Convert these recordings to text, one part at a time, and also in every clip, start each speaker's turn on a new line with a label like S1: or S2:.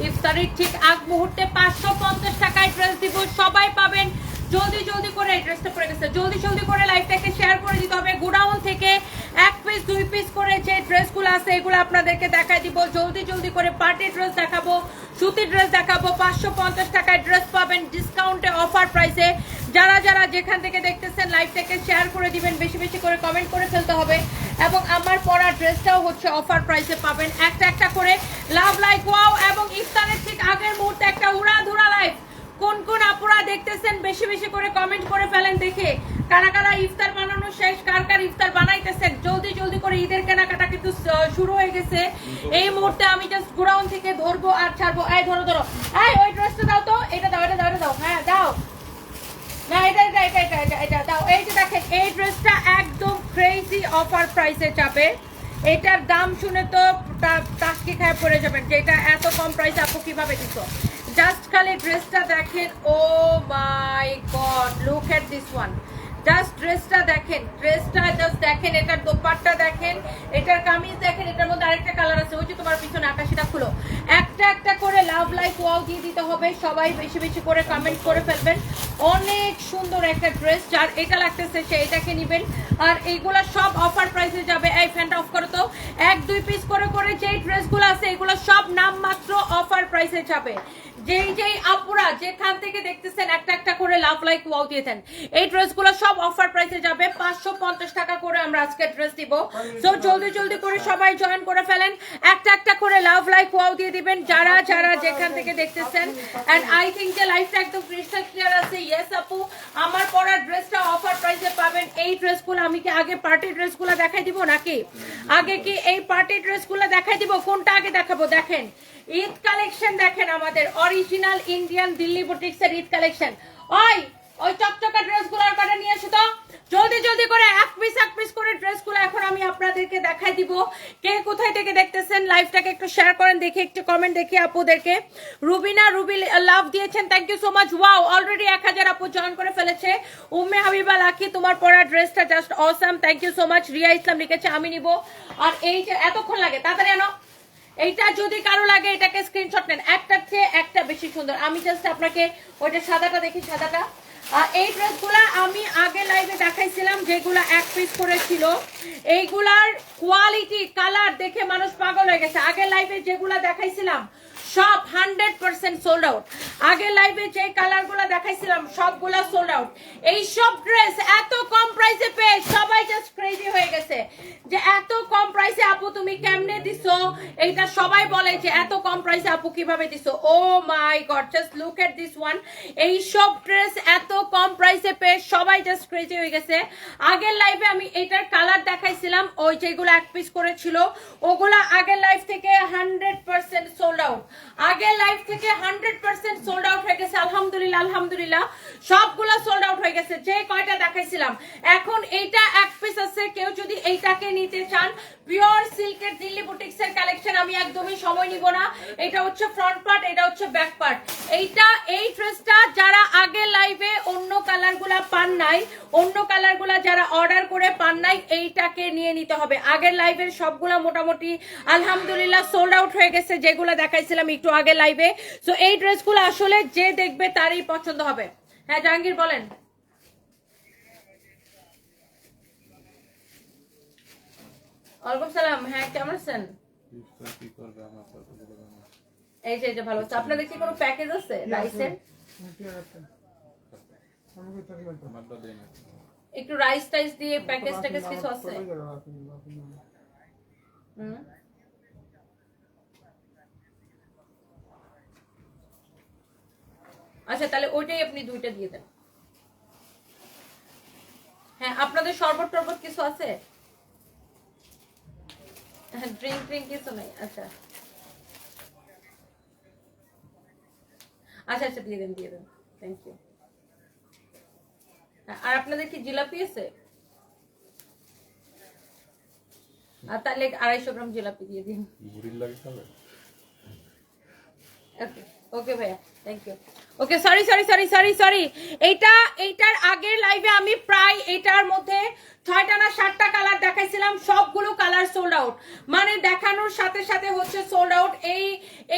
S1: ইফতারির ঠিক আগ মুহূর্তে 550 টাকায় ড্রেস দিব, সবাই পাবেন। জলদি জলদি করে এই ড্রেসটা পরে গেছে, জলদি জলদি করে লাইভটাকে শেয়ার করে দিতে হবে। গোডাউন থেকে 1 পিস 2 পিস করে যে ড্রেসগুলো আছে এগুলো আপনাদেরকে দেখাই দিব। জলদি জলদি করে পার্টি ড্রেস দেখাবো, সুতির ড্রেস দেখাবো। 550 টাকায় ড্রেস পাবেন ডিসকাউন্টে, অফার প্রাইসে। যারা যারা যেখান থেকে দেখতেছেন লাইভটাকে শেয়ার করে দিবেন, বেশি বেশি করে কমেন্ট করে ফেলতে হবে। এবং আমার পরা ড্রেসটাও হচ্ছে অফার প্রাইসে পাবেন, একটা একটা করে। Love like wow. এবং ইফতারের ঠিক আগের মুহূর্তে একটা উড়াধুরা লাইভ। কোন কোন আপুরা দেখতেছেন বেশি বেশি করে কমেন্ট করে ফেলেন, দেখে কারা কারা ইফতার বানানো শেষ, কার কার ইফতার বানাইতেছেন। জলদি জলদি করে ঈদের কেনাকাটা কিন্তু শুরু হয়ে গেছে। এই মুহূর্তে আমি জাস্ট গোডাউন থেকে ধরবো আর ছাড়বো। এই ধরো ধরো, এই ওই ড্রেসটা দাও তো, এটা দাও, এটা দাও, এটা দাও। হ্যাঁ দাও না, এটা এটা এটা এটা এটা এটা দাও। এই যে দেখেন এই ড্রেসটা একদম ক্রেজি অফার প্রাইসে যাবে। এটার দাম শুনে তো টাস্কি খায় পড়ে যাবেন যে এটা এত কম প্রাইসে আপু কিভাবে দিত। জাস্ট খালি ড্রেসটা দেখেন, oh my god, look at this one. Just ড্রেসটা দেখেন, ড্রেসটা জাস্ট দেখেন, এটার দোপাট্টা দেখেন, এটার কামিজ দেখেন, এটার মধ্যে আরেকটা কালার আছে, ওই যে তোমার পিছনে আকাশিটা খুলো। একটা একটা করে লাভ লাইক ওয়াও দিয়ে দিতে হবে। সবাই বেশি বেশি করে কমেন্ট করে ফেলবেন। অনেক সুন্দর একটা ড্রেস, যার এটা লাগতেছে সে এটাকে নেবেন। আর এইগুলা সব অফার প্রাইসে যাবে। এই ফ্যানটা অফ করো তো। 1-2 পিস করে করে যেই ড্রেসগুলো আছে এগুলো সব নাম মাত্র অফার প্রাইসে যাবে। যেই যেই আপুরা যেখান থেকে দেখতেছেন একটা একটা করে লাভ লাইক ওয়াও দিয়ে দেন। এই ড্রেসগুলো সব অফার প্রাইসে যাবে। 550 টাকা করে আমরা আজকে ড্রেস দিব। সো জলদি জলদি করে সবাই জয়েন করে ফেলেন, একটা একটা করে লাভ লাইক ওয়াও দিয়ে দিবেন যারা যারা যেখান থেকে দেখতেছেন। এন্ড আই থিংক যে লাইফটা একদম ক্রিস্টাল ক্লিয়ার আছে। ইয়েস আপু, আমার পরা ড্রেসটা অফার প্রাইসে পাবেন। এই ড্রেসগুলো আমি কি আগে পার্টি ড্রেসগুলো দেখাই দিব নাকি আগে কি এই পার্টি ড্রেসগুলো দেখাই দিব? কোনটা আগে দেখাবো? দেখেন ঈদ কালেকশন দেখেন, আমাদের অরিজিনাল ইন্ডিয়ান দিল্লি বুটিক্সের ঈদ কালেকশন। ওই চকচকা ড্রেসগুলোর কাটা নিয়ে এসো তো জলদি জলদি করে। এক পিস করে ড্রেসগুলো এখন আমি আপনাদেরকে দেখাই দিব। কে কোথায় থেকে দেখতেছেন লাইভটাকে একটু শেয়ার করেন, দেখি একটু কমেন্ট দেখি আপুদেরকে। রুবিনা রুবি লাভ দিয়েছেন, thank you so much. Wow, already 1000 আপু জয়েন করে ফেলেছে। উম্মে হাবিবা লাকি, তোমার পরা ড্রেসটা just awesome, thank you so much. Riya Islam লিখেছে আমি নিব। আর এই যে এতক্ষণ লাগে, তাড়াতাড়ি আনো। এইটা যদি কারো লাগে এটাকে স্ক্রিনশট নেন, একটার চেয়ে একটা বেশি সুন্দর। আমি জাস্ট আপনাকে ওইটা সাদাটা দেখি, সাদাটা। এই ড্রেসগুলা আমি আগে লাইভে দেখাইছিলাম যেগুলা 1 পিস করে ছিল। এইগুলার কোয়ালিটি কালার দেখে মানুষ পাগল হয়ে গেছে। আগের লাইভে যেগুলা দেখাইছিলাম সব 100% সোল্ড আউট। আগের লাইভে যে কালারগুলো দেখাইছিলাম সবগুলা সোল্ড আউট। এই সব ড্রেস এত কম প্রাইসে পেয়ে সবাই জাস্ট ক্রেজি হয়ে গেছে যে এত কম প্রাইসে আপু তুমি কেমনে দিছো। এইটা সবাই বলে যে এত কম প্রাইসে আপু কিভাবে দিছো। Oh my god, just look at this one. এই সব ড্রেস এত কম প্রাইসে পেয়ে সবাই জাস্ট ক্রেজি হয়ে গেছে। আগের লাইভে আমি এটার কালার দেখাইছিলাম, ওই যেগুলো 1 পিস করে ছিল ওগুলা আগের লাইভ থেকে 100% সোল্ড আউট। আগের লাইভ থেকে 100% সোল্ড আউট হয়ে গেছে। আলহামদুলিল্লাহ আলহামদুলিল্লাহ, সবগুলা সোল্ড আউট হয়ে গেছে যে কয়টা দেখাইছিলাম। এখন এইটা 1 পিস আছে, কেউ যদি এইটাকে নিতে চান, পিওর সিল্কের দিল্লি বুটিক্সের কালেকশন। আমি একদমই সময় নিব না। এটা হচ্ছে ফ্রন্ট পার্ট, এটা হচ্ছে ব্যাক পার্ট। এই ড্রেসটা যারা আগের লাইভে অন্য কালারগুলা পান নাই, অন্য কালারগুলা যারা অর্ডার করে পান নাই, এইটাকে নিয়ে নিতে হবে। আগের লাইভের সবগুলা মোটামুটি আলহামদুলিল্লাহ সোল্ড আউট হয়ে গেছে যেগুলা দেখাইছিলাম একটু আগে লাইভে। সো এই ড্রেসগুলো আসলে যে দেখবে তারই পছন্দ হবে। হ্যাঁ জাহাঙ্গীর বলেন। ওয়ালাইকুম সালাম। হ্যাঁ কেমন আছেন? এই যে ভালো আছে। আপনাদের কি কোনো প্যাকেজ আছে রাইসের? একটু রাইস টাইস দিয়ে প্যাকেজ ট্যাকেজ কিছু আছে? আচ্ছা তাহলে ওইটাই আপনি 2টা দিয়ে দেন। হ্যাঁ আপনাদের শরবত টরবত কিছু আছে? ড্রিঙ্ক কিছু নাই? আচ্ছা আচ্ছা আচ্ছা দিয়ে দেন থ্যাংক ইউ। আর আপনাদের কি জিলাপি আছে? আর তাহলে 250 গ্রাম জিলাপি দিয়ে দিন। ওকে ভাইয়া থ্যাংক ইউ। ওকে সরি এইটার আগের লাইভে আমি প্রায় এটার মধ্যে 6টা না 7টা কালার দেখাইছিলাম, সবগুলো কালার সোল্ড আউট, মানে দেখানোর সাথে সাথে হচ্ছে সোল্ড আউট।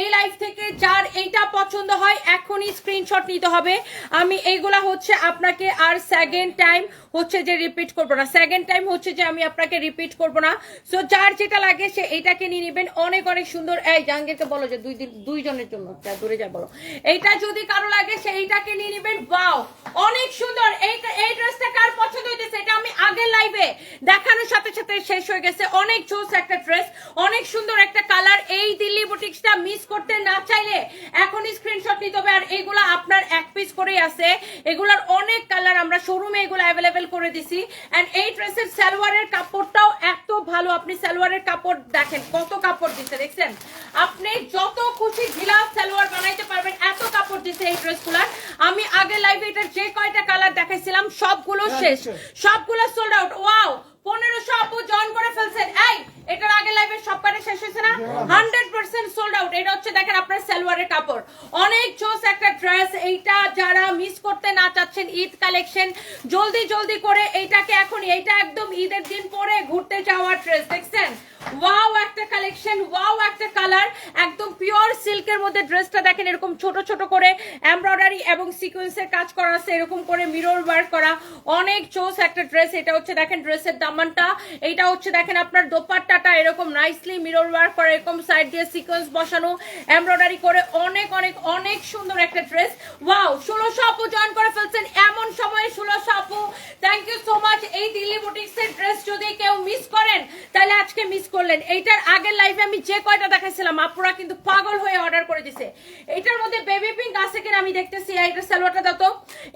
S1: এই লাইভ থেকে যার এইটা পছন্দ হয় এখনই স্ক্রিনশট নিতে হবে। আমি এইগুলা হচ্ছে আপনাকে আর সেকেন্ড টাইম হচ্ছে যে রিপিট করবো না, সেকেন্ড টাইম হচ্ছে যে আমি আপনাকে রিপিট করবো না। সো যার যেটা লাগে সে এইটাকে নিয়ে নেবেন, অনেক অনেক সুন্দর। এই জাহাঙ্গীরকে বলো যে দুইজনের জন্য দূরে যা বলো, এইটা যদি কারো লাগে সে এইটাকে নিয়ে নেবেন। ওয়াও অনেক সুন্দর। এই ড্রেসটা কার পছন্দ হইতেছে, এটা আমি আগের লাইভে দেখানোর সাথে সাথে শেষ হয়ে গেছে। অনেক জোস একটা ড্রেস, অনেক সুন্দর একটা কালার। এই দিল্লি বুটিক্সটা মিস করতে না চাইলে এখনই স্ক্রিনশট নিতে হবে। আর এগুলা আপনার এক পিস করেই আছে, এগুলার অনেক কালার আমরা শোরুমে এগুলো অ্যাভেলেবেল করে দিছি। এন্ড এই ড্রেসের সালোয়ারের কাপড়টাও এত ভালো, আপনি সালোয়ারের কাপড় দেখেন কত কাপড় দিচ্ছে, দেখছেন? আপনি যত খুশি ঢিলা সালোয়ার বানাইতে পারবেন, এত কাপড় দিচ্ছে এই ড্রেসগুলার। আমি আগের লাইভে এটার যে কয়টা কালার দেখাইছিলাম সবগুলো শেষ, সবগুলো সোল্ড আউট। ওয়াও 1500 আপু জয়েন করে ফেলছেন। এই এটার আগে লাইভে সব কাটে শেষ হয়েছে না? 100% সোল্ড আউট। এটা হচ্ছে দেখেন আপনার সালোয়ারের কাপড়, অনেক জোস একটা ড্রেস। এইটা যারা মিস করতে না চাচ্ছেন ঈদ কালেকশন, জলদি জলদি করে এইটাকে এখনই, এইটা একদম ঈদের দিন পরে ঘুরতে যাওয়ার ড্রেস, দেখছেন? ওয়াও একটা কালেকশন, ওয়াও একটা কালার, একদম পিওর সিল্কের মধ্যে ড্রেসটা দেখেন। এরকম ছোট ছোট করে এমব্রয়ডারি এবং সিকোয়েন্সের কাজ করা আছে, এরকম করে মিরর ওয়ার্ক করা, অনেক জোস একটা ড্রেস। এটা হচ্ছে দেখেন ড্রেসের দামানটা, এইটা হচ্ছে দেখেন আপনার দোপাট্টাটা এরকম নাইসলি মিরর ওয়ার্ক করা, এরকম সাইড দিয়ে সিকোয়েন্স বসানো, এমব্রয়ডারি করে, অনেক অনেক অনেক সুন্দর একটা ড্রেস। ওয়াও 1600 আপু জয়েন করে ফেলছেন এমন সময়। 1600 আপু থ্যাংক ইউ সো মাচ। এই দিল্লি বুটিক্সের ড্রেস যদি কেউ মিস করেন তাহলে আজকে মিস করলেন। এইটার আগের লাইভে আমি যে কয়টা দেখাইছিলাম আপুরা কিন্তু পাগল হয়ে অর্ডার করে দিছে। এইটার মধ্যে বেবি পিঙ্ক আছে কিনা আমি দেখতেছি, এইটার সালোয়ারটা দাও তো।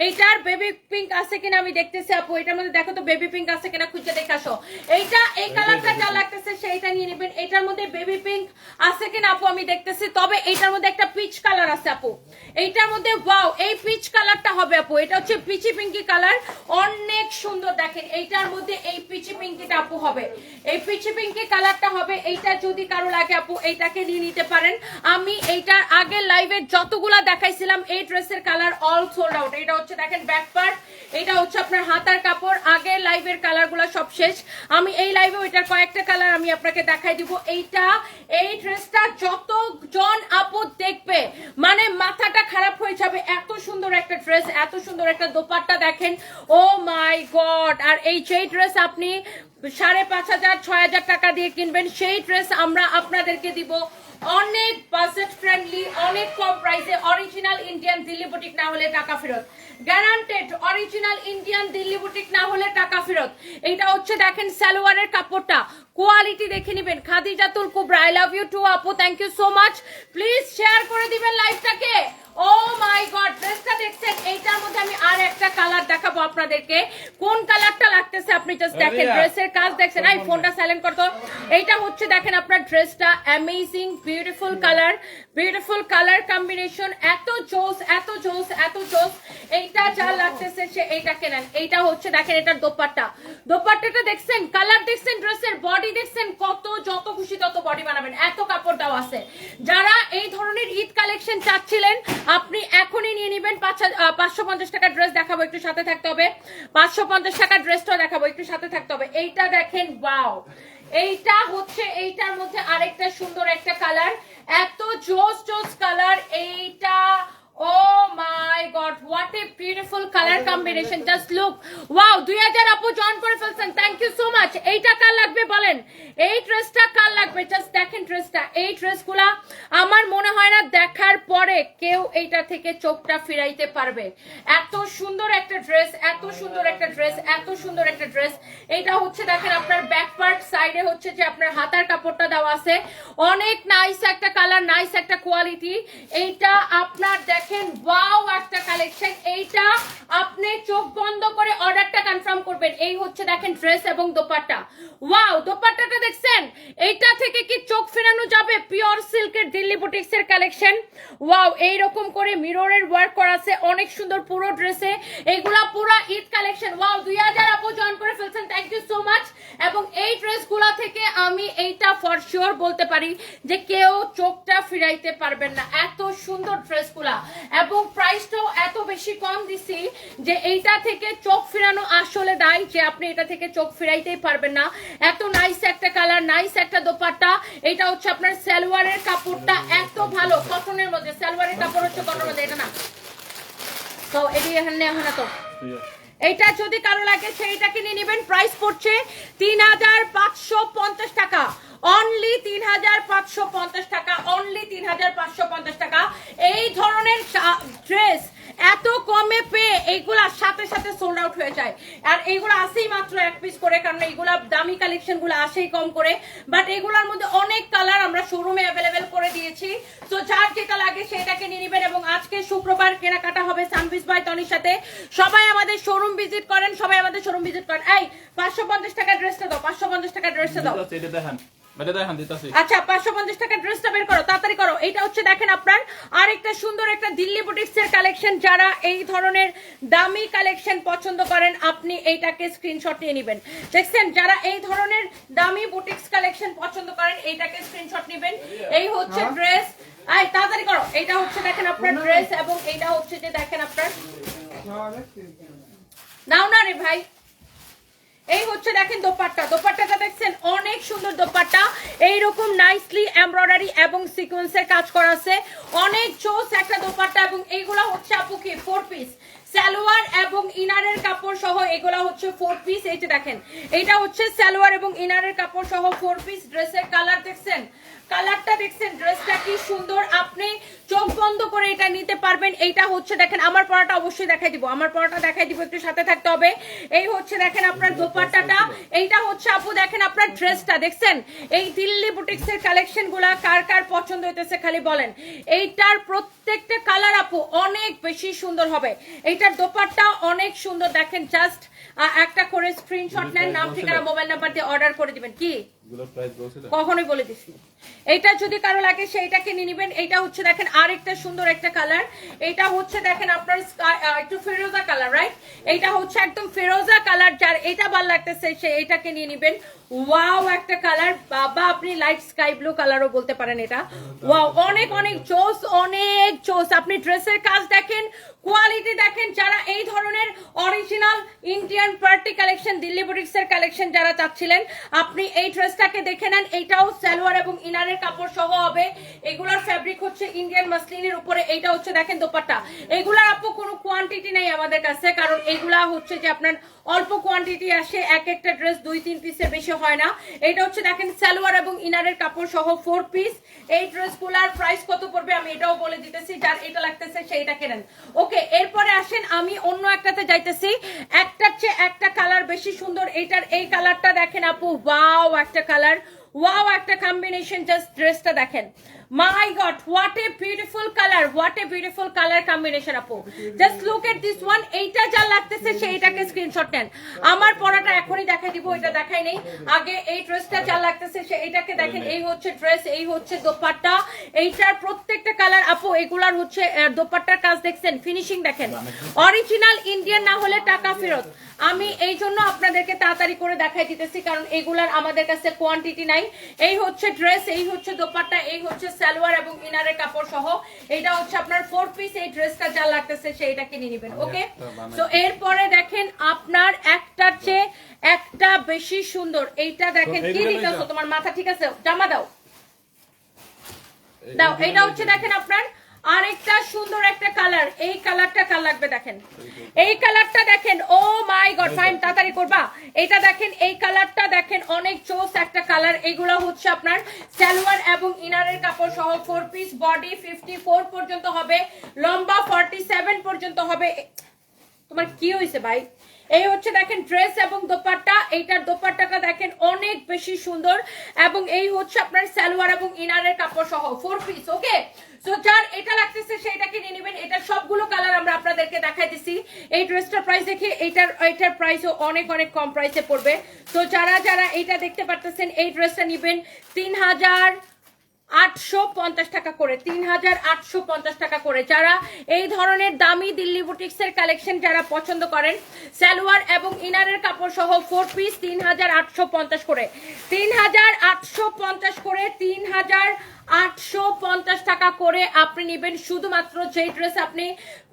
S1: এইটার বেবি পিঙ্ক আছে কিনা আমি দেখতেছি আপু, এটার মধ্যে দেখো তো বেবি পিঙ্ক আছে কিনা, খুঁজে দেখে আসো। এইটা এই কালারটা যা লাগতেছে সেইটা নিয়ে নেবেন। এটার মধ্যে বেবি পিঙ্ক আছে কিনা আপু আমি দেখতেছি, তবে এইটার মধ্যে একটা পিচ কালার আছে আপু, এইটার মধ্যে ওয়াও এই পিচ কালারটা হবে আপু। এটা হচ্ছে পিচি পিঙ্কি কালার, অনেক সুন্দর দেখেন। এইটার মধ্যে এই পিচি পিঙ্কিটা আপু হবে, এই পিচি পিঙ্কি কালারটা হবে। এইটা যদি কারো লাগে আপু এইটাকে নিয়ে নিতে পারেন। আমি এইটার আগের লাইভে যতগুলা দেখাইছিলাম এই ড্রেসের কালার অল সোল্ড আউট। এটা হচ্ছে দেখেন ব্যাক পার্ট, এটা হচ্ছে আপনার হাতার কাপড়। আগের লাইভের কালারগুলো সব শেষ, আমি এই লাইভে ওইটার কয়েকটা কালার আমি আপনাকে দেখাই দিব। এইটা এই ড্রেসটা যতজন আপু দেখবে মানে মাথাটা খারাপ হয়ে যাবে, এত সুন্দর একটা ড্রেস, এত সুন্দর একটা দোপাট্টা দেখেন। Oh my god. আর এই যে ড্রেস আপনি 5500 6000 টাকা দিয়ে কিনবেন, সেই ড্রেস আমরা আপনাদেরকে দিব অনেক বাজেট ফ্রেন্ডলি, অনেক কম প্রাইসে। অরিজিনাল ইন্ডিয়ান দিল্লি বুটিক না হলে টাকা ফেরত, guaranteed. Original Indian Delhi boutique না হলে টাকা ফেরত। এটা হচ্ছে দেখেন সালোয়ারের কাপড়টা, কোয়ালিটি দেখে নেবেন। Khadijatul Kubra I love you too আপু, thank you so much. Please share করে দিবেন লাইভটাকে। ও মাই গড ড্রেসটা দেখছেন, এইটার মধ্যে আমি আর একটা কালার দেখাবো আপনাদেরকে। কোন কালারটা লাগতেছে আপনি জাস্ট দেখেন, ড্রেসের কাজ দেখছেন। এই ফোনটা সাইলেন্ট করতো। এইটা হচ্ছে দেখেন আপনার ড্রেসটা amazing, beautiful colour, beautiful colour combination, এত জোস এত জোস এত জোস। এইটা যা লাগতেছে সে এইটাকে নেন। এইটা হচ্ছে দেখেন এটার দোপাট্টা, দোপাট্টাটা দেখছেন, কালার দেখছেন, ড্রেসের বডি দেখছেন, কত যত খুশি তত বডি বানাবেন, এত কাপড় দেওয়া আছে। যারা এই ধরনের ঈদ কালেকশন চাচ্ছিলেন আপনি এখনই নিয়ে নেবেন। 550 টাকা ড্রেস দেখাবো, একটু সাথে থাকতে হবে। 550 টাকা ড্রেসটাও দেখাবো, একটু সাথে থাকতে হবে। এইটা দেখেন ওয়াও, এইটা হচ্ছে এইটার মধ্যে আরেকটা সুন্দর একটা কালার, এত জোস জোস কালার। এইটা oh my god what a beautiful colour combination, just look wow. 2000 আপু জয়েন করে ফেলছেন, থ্যাংক ইউ সো মাচ। এইটা কার লাগবে বলেন, এই ড্রেসটা কার লাগবে? জাস্ট দেখেন ড্রেসটা, এই ড্রেসগুলা আমার মনে হয় না দেখার পরে কেউ এইটা থেকে চোখটা ফিরাইতে পারবে। এত সুন্দর একটা ড্রেস, এত সুন্দর একটা ড্রেস, এত সুন্দর একটা ড্রেস। এইটা হচ্ছে দেখেন আপনার ব্যাক পার্ট, সাইডে হচ্ছে যে আপনার হাতার কাপড়টা দেওয়া আছে, অনেক নাইস একটা কালার, নাইস একটা কোয়ালিটি। এইটা আপনার দেখেন ওয়াও একটা কালেকশন। এইটা আপনি চোখ বন্ধ করে অর্ডারটা কনফার্ম করবেন। এই হচ্ছে দেখেন ড্রেস এবং দোপাট্টা, ওয়াও দোপাট্টাটা দেখছেন, এইটা থেকে কি চোখ ফেরানো যাবে? পিওর সিল্কের দিল্লি বুটিক্সের কালেকশন, ওয়াও এইরকম করে মিররের ওয়ার্ক করা আছে, অনেক সুন্দর পুরো ড্রেসে। এইগুলা পুরো ঈদ কালেকশন। ওয়াও 2000 আপু জয়েন করে ফেলছেন, থ্যাংক ইউ সো মাচ। এবং এই ড্রেসগুলা থেকে আমি এইটা ফর শিওর বলতে পারি যে কেউ চোখটা ফিরাইতে পারবেন না, এত সুন্দর ড্রেসগুলা। এবং প্রাইসটাও এত বেশি কম দিছি যে এইটা থেকে চোখ ফিরানো আসলে দায়, যে আপনি এটা থেকে চোখ ফিরাইতেই পারবেন না। এত নাইস একটা কালার, নাইস একটা দোপাট্টা। এটা হচ্ছে আপনার সালোয়ারের কাপড়টা এত ভালো, কটনের মধ্যে। সালোয়ারের কাপড় হচ্ছে কটনের মধ্যে, এটা না তো এটি এখানে না তো এইটা যদি কারো লাগে সেইটাকে নিয়ে নেবেন। প্রাইস পড়ছে 3550 টাকা, অনলি 3550 টাকা, অনলি 3550 টাকা। এই ধরনের ড্রেস এত কমে পেয়ে এইগুলা সাথে সাথে সোল্ড আউট হয়ে যায়। আর এইগুলো আসেই মাত্র এক পিস করে, কারণ এইগুলা দামি কালেকশন গুলো আসেই কম করে। বাট এগুলোর মধ্যে অনেক কালার আমরা শোরুমে অ্যাভেলেবেল করে দিয়েছি। তো যার যেটা লাগে সেটাকে নিয়ে নেবেন। এবং আজকে শুক্রবার কেনাকাটা হবে সানভিস বাই তনির সাথে। সবাই আমাদের শোরুম ভিজিট করেন, সবাই আমাদের শোরুম ভিজিট করেন। এই 550 টাকা ড্রেসটা দাও, 550 টাকা ড্রেসটা দাও। আচ্ছা 550 টাকা ড্রেসটা বের করো, তাড়াতাড়ি করো। এটা হচ্ছে দেখেন আপনার আরেকটা সুন্দর একটা দিল্লি বুটিক্স এর কালেকশন। যারা এই ধরনের দামি কালেকশন পছন্দ করেন আপনি এইটাকে স্ক্রিনশট নিয়ে নেবেন। দেখছেন, যারা এই ধরনের দামি বুটিক্স কালেকশন পছন্দ করেন এইটাকে স্ক্রিনশট নেবেন। এই হচ্ছে ড্রেস, এই তাড়াতাড়ি করো। এটা হচ্ছে দেখেন আপনার ড্রেস, এবং এইটা হচ্ছে যে দেখেন আপনার নাও না রে ভাই। এই হচ্ছে দেখেন দোপাট্টা, দোপাট্টাটা দেখছেন অনেক সুন্দর দোপাট্টা। এইরকম নাইসলি এমব্রয়ডারি এবং সিকোয়েন্সের কাজ করা আছে, অনেক চোস একটা দোপাট্টা। এবং এইগুলা হচ্ছে আপু কি 4 পিস সালোয়ার এবং ইনারের কাপড় সহ, এগুলা হচ্ছে 4 পিস। এই যে দেখেন এটা হচ্ছে সালোয়ার এবং ইনারের কাপড় সহ 4 পিস। ড্রেসের কালার দেখছেন, কালারটা দেখছেন, ড্রেসটা কি সুন্দর। আপনি চোখ বন্ধ করে এটা নিতে পারবেন। এইটা হচ্ছে দেখেন আমার পরাটা অবশ্যই দেখাই দিব, আমার পরাটা দেখাই দিব, একটু সাথে থাকতে হবে। এই হচ্ছে দেখেন আপনার দোপাট্টাটা। এইটা হচ্ছে আপু দেখেন আপনার ড্রেসটা দেখছেন। এই দিল্লি বুটিক্স এর কালেকশন গুলা কার কার পছন্দ হইতেছে খালি বলেন। এইটার প্রত্যেকটা কালার আপু অনেক বেশি সুন্দর হবে। এইটার দোপাট্টা অনেক সুন্দর দেখেন। জাস্ট একটা করে স্ক্রিনশট নেন, নাম ঠিকানা মোবাইল নাম্বার দিয়ে অর্ডার করে দিবেন। কি কখনোই বলে দিছি। এইটা যদি কারো লাগে সেইটাকে নিয়ে নেবেন। এইটা হচ্ছে দেখেন আরেকটা সুন্দর একটা কালার। এইটা হচ্ছে দেখেন আপনার একটু ফিরোজা কালার, রাইট? এইটা হচ্ছে একদম ফিরোজা কালার। যার এটা ভালো লাগতেছে সে এটাকে নিয়ে নেবেন। ওয়াও একটা কালার, বাবা আপনি লাইট স্কাই ব্লু কালারও বলতে পারেন এটা। ওয়াও অনেক অনেক জোস, অনেক জোস। আপনি ড্রেসের কাজ দেখেন, কোয়ালিটি দেখেন। যারা এই ধরনের original Indian party collection, Delhi boutiques এর কালেকশন যারা চাচ্ছিলেন, আপনি এই ড্রেসটাকে দেখে নেন। এইটাও সালোয়ার এবং ইনারের কাপড় সহ হবে। এগুলোর ফ্যাব্রিক হচ্ছে ইন্ডিয়ান মাসলিনের উপরে। এইটা হচ্ছে দেখেন দোপাট্টা। এগুলার আপু কোনো কোয়ান্টিটি নেই আমাদের কাছে, কারণ এগুলা হচ্ছে যে আপনার অল্প কোয়ান্টিটি আসে, এক একটা ড্রেস 2-3 পিসের বেশি হয় না। এটা হচ্ছে দেখেন সালোয়ার এবং ইনারের কাপড় সহ 4 পিস। এই ড্রেসগুলার প্রাইস কত পড়বে আমি এটাও বলে দিতেছি, যার এটা লাগতেছে সেইটা কেনেন। ওকে, এরপরে আসেন আমি অন্য একটাতে যাইতেছি। একটার চেয়ে একটা কালার বেশি সুন্দর। এইটার এই কালারটা দেখেন আপু, ওয়াও একটা কালার, ওয়াও একটা কম্বিনেশন। জাস্ট ড্রেসটা দেখেন, my god what a beautiful colour, what a beautiful colour combination আপু। Just look at this one. এইটা যা লাগতেছে সেইটাকে স্ক্রিনশট নেন। আমার পরাটা এখনই দেখাই দিব, এটা দেখাই নেই আগে। এই ড্রেসটা যা লাগতেছে সেইটাকে দেখেন। এই হচ্ছে ড্রেস, এই হচ্ছে দোপাট্টা। এইটার প্রত্যেকটা কালার আপু, এগুলার হচ্ছে দোপাট্টার কাজ দেখছেন, ফিনিশিং দেখেন। অরিজিনাল ইন্ডিয়ান না হলে টাকা ফেরত। আমি এই জন্য আপনাদেরকে তাড়াতাড়ি করে দেখাই দিতেছি, কারণ এগুলার আমাদের কাছে কোয়ান্টিটি নাই। এই হচ্ছে ড্রেস, এই হচ্ছে দোপাট্টা, এই হচ্ছে সালোয়ার এবং ইনারের কাপড় সহ। এটা হচ্ছে আপনার 4 পিস। এই ড্রেসটা যা লাগতেছে সেইটাকে নিয়ে নেবেন। ওকে, তো এরপরে দেখেন আপনার একটার চেয়ে একটা বেশি সুন্দর। এইটা দেখেন, কি দিতেছো তোমার মাথা ঠিক আছে? জামা দাও দাও। এইটা হচ্ছে দেখেন আপনার আরেকটা সুন্দর একটা কালার। এই কালারটা কার লাগবে দেখেন, এই কালারটা দেখেন। ও মাই গড, ফাইন তাড়াতাড়ি করবা। এটা দেখেন, এই কালারটা দেখেন, অনেক চোস একটা কালার। এগুলো হচ্ছে আপনার সালোয়ার এবং ইনারের কাপড় সহ 4 পিস। বডি 54 পর্যন্ত হবে, লম্বা 47 পর্যন্ত হবে। তোমার কি হয়েছে ভাই? এই হচ্ছে দেখেন ড্রেস এবং দোপাট্টা। এইটার দোপাট্টাটা দেখেন অনেক বেশি সুন্দর। এবং এই হচ্ছে আপনার সালোয়ার এবং ইনারের কাপড় সহ 4 পিস। ওকে, সো যার এটা লাগতেছে সেইটাকে নিয়ে নেবেন। এটা সবগুলো কালার আমরা আপনাদেরকে দেখাই দিছি। এই ড্রেসটার প্রাইস দেখি এইটার প্রাইসও অনেক অনেক কম প্রাইসে পড়বে। তো যারা যারা এইটা দেখতে পারতেছেন এই ড্রেসটা নেবেন 3000 850 টাকা করে, 3850 টাকা করে। যারা এই ধরনের দামি দিল্লি বুটিক্সের কালেকশন যারা পছন্দ করেন, সালোয়ার এবং ইনারের কাপড় সহ 4 পিস 3850 করে, 3850 করে, 3850 টাকা করে আপনি নেবেন। শুধুমাত্র যেই ড্রেস আপনি